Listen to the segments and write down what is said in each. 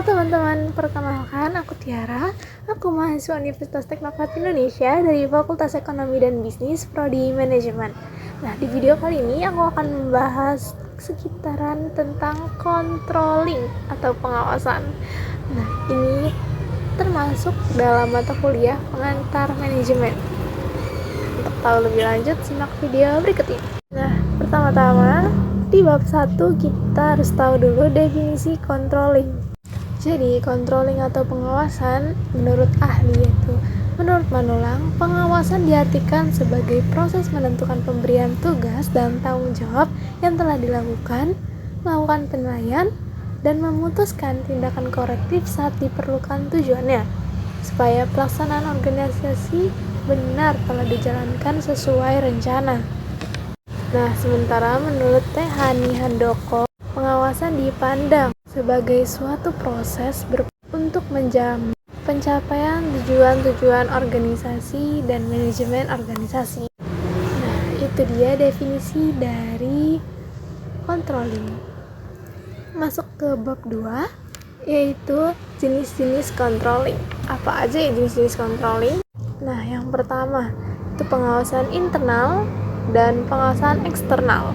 teman-teman, perkenalkan aku Tiara. Aku mahasiswa Universitas Teknokrat Indonesia dari Fakultas Ekonomi dan Bisnis Prodi Manajemen. Nah, di video kali ini aku akan membahas sekitaran tentang controlling atau pengawasan. Nah, ini termasuk dalam mata kuliah pengantar manajemen. Untuk tahu lebih lanjut, simak video berikut ini. Nah, pertama-tama di bab 1 kita harus tahu dulu definisi controlling. Jadi, controlling atau pengawasan menurut ahli menurut Manulang, pengawasan diartikan sebagai proses menentukan pemberian tugas dan tanggung jawab yang telah dilakukan, melakukan penilaian, dan memutuskan tindakan korektif saat diperlukan tujuannya, supaya pelaksanaan organisasi benar telah dijalankan sesuai rencana. Nah, sementara menurut Teh Hani Handoko, pengawasan dipandang sebagai suatu proses untuk menjamin pencapaian tujuan-tujuan organisasi dan manajemen organisasi. Nah, itu dia definisi dari controlling. Masuk ke bab 2, yaitu jenis-jenis controlling. Apa aja ya jenis-jenis controlling? Nah, yang pertama itu pengawasan internal dan pengawasan eksternal.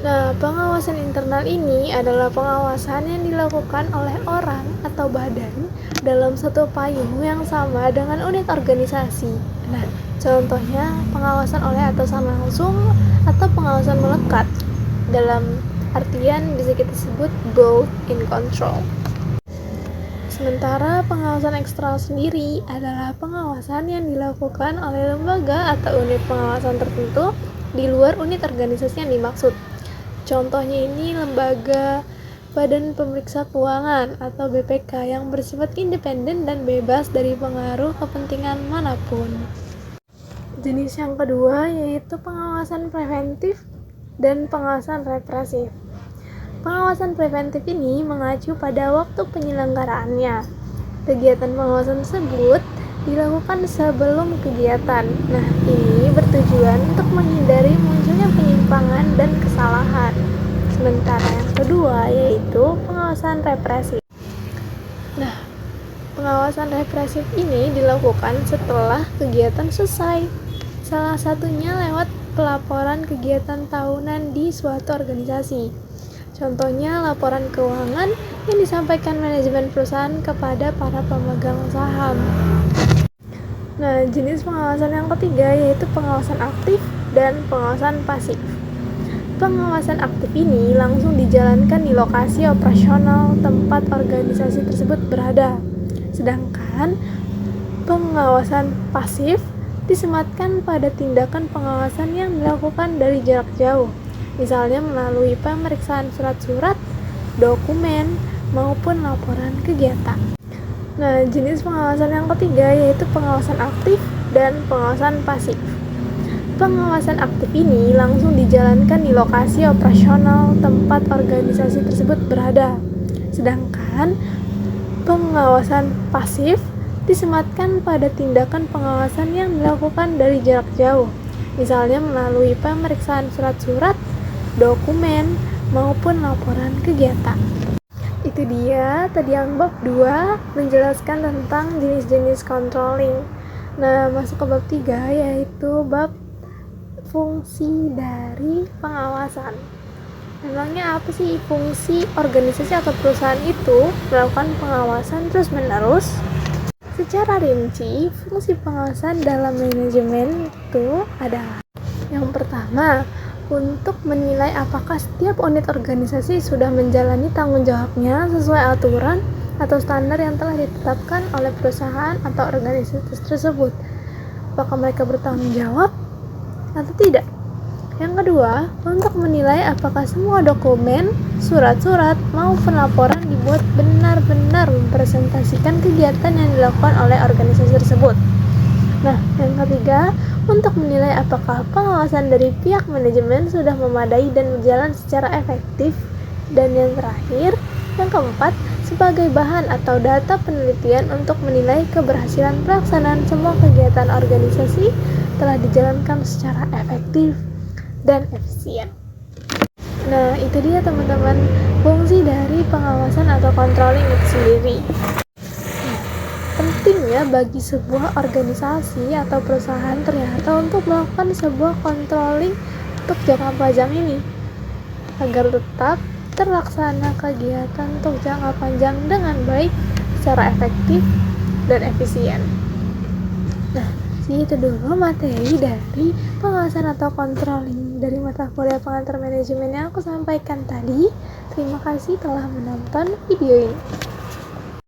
Nah, pengawasan internal ini adalah pengawasan yang dilakukan oleh orang atau badan dalam satu payung yang sama dengan unit organisasi. Nah, contohnya pengawasan oleh atasan langsung atau pengawasan melekat. Dalam artian bisa kita sebut both in control. Sementara pengawasan eksternal sendiri adalah pengawasan yang dilakukan oleh lembaga atau unit pengawasan tertentu di luar unit organisasi yang dimaksud. Contohnya ini lembaga Badan Pemeriksa Keuangan atau BPK yang bersifat independen dan bebas dari pengaruh kepentingan manapun. Jenis yang kedua yaitu pengawasan preventif dan pengawasan represif. Pengawasan preventif ini mengacu pada waktu penyelenggaraannya. Kegiatan pengawasan tersebut dilakukan sebelum kegiatan. Nah, ini bertujuan untuk menghindari munculnya penyimpangan dan kesalahan. Sementara yang kedua yaitu pengawasan represif. Nah, pengawasan represif ini dilakukan setelah kegiatan selesai. Salah satunya lewat pelaporan kegiatan tahunan di suatu organisasi. Contohnya laporan keuangan yang disampaikan manajemen perusahaan kepada para pemegang saham. Nah, jenis pengawasan yang ketiga yaitu pengawasan aktif dan pengawasan pasif. Pengawasan aktif ini langsung dijalankan di lokasi operasional tempat organisasi tersebut berada. Sedangkan pengawasan pasif disematkan pada tindakan pengawasan yang dilakukan dari jarak jauh. Misalnya melalui pemeriksaan surat-surat, dokumen, maupun laporan kegiatan. Nah, jenis pengawasan yang ketiga yaitu pengawasan aktif dan pengawasan pasif. Pengawasan aktif ini langsung dijalankan di lokasi operasional tempat organisasi tersebut berada. Sedangkan pengawasan pasif disematkan pada tindakan pengawasan yang dilakukan dari jarak jauh. Misalnya melalui pemeriksaan surat-surat, dokumen, maupun laporan kegiatan. Itu dia tadi yang bab 2 menjelaskan tentang jenis-jenis controlling. Nah, masuk ke bab 3 yaitu bab fungsi dari pengawasan. Memangnya apa sih fungsi organisasi atau perusahaan itu melakukan pengawasan terus-menerus? Secara rinci, fungsi pengawasan dalam manajemen itu adalah yang pertama, untuk menilai apakah setiap unit organisasi sudah menjalani tanggung jawabnya sesuai aturan atau standar yang telah ditetapkan oleh perusahaan atau organisasi tersebut. Apakah mereka bertanggung jawab atau tidak? Yang kedua, untuk menilai apakah semua dokumen, surat-surat, maupun laporan dibuat benar-benar mempresentasikan kegiatan yang dilakukan oleh organisasi tersebut. Nah, yang ketiga, untuk menilai apakah pengawasan dari pihak manajemen sudah memadai dan berjalan secara efektif. Dan yang terakhir, yang keempat, sebagai bahan atau data penelitian untuk menilai keberhasilan pelaksanaan semua kegiatan organisasi telah dijalankan secara efektif dan efisien. Nah, itu dia teman-teman, fungsi dari pengawasan atau controlling itu sendiri. Pentingnya bagi sebuah organisasi atau perusahaan ternyata untuk melakukan sebuah controlling untuk jangka panjang ini, agar tetap terlaksana kegiatan untuk jangka panjang dengan baik, secara efektif dan efisien. Nah, itu dulu materi dari pengawasan atau controlling dari mata kuliah pengantar manajemen yang aku sampaikan tadi. Terima kasih telah menonton video ini.